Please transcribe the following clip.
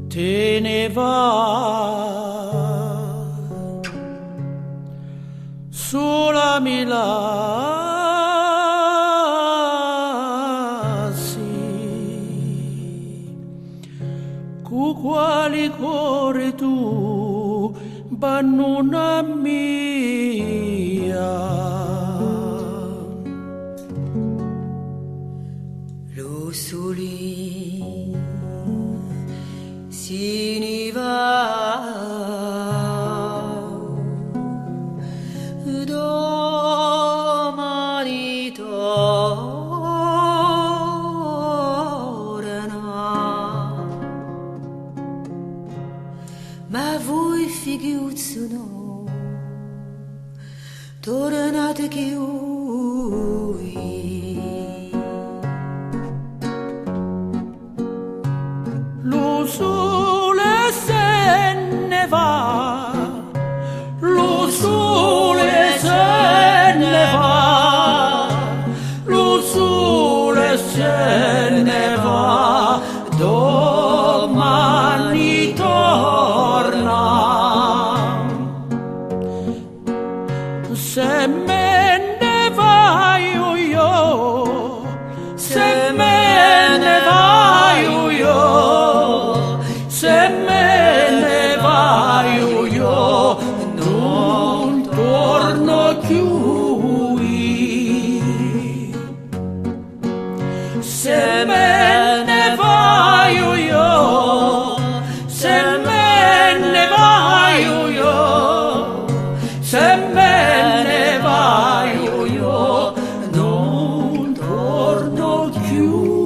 te ne vai, sola mi lasci, cu quali cuore tu, bannuna mia. Lo soli si ne va, domani torna, ma voi figuzzo no, tornate che lo sole se ne va, lo sole se ne va, lo sole se ne va, domani torna. Se me ne vai io, se me ne vai io, se me ne vai io, non torno più. Se me ne vai io, se me ne vai io, se me ne vai io, non torno più.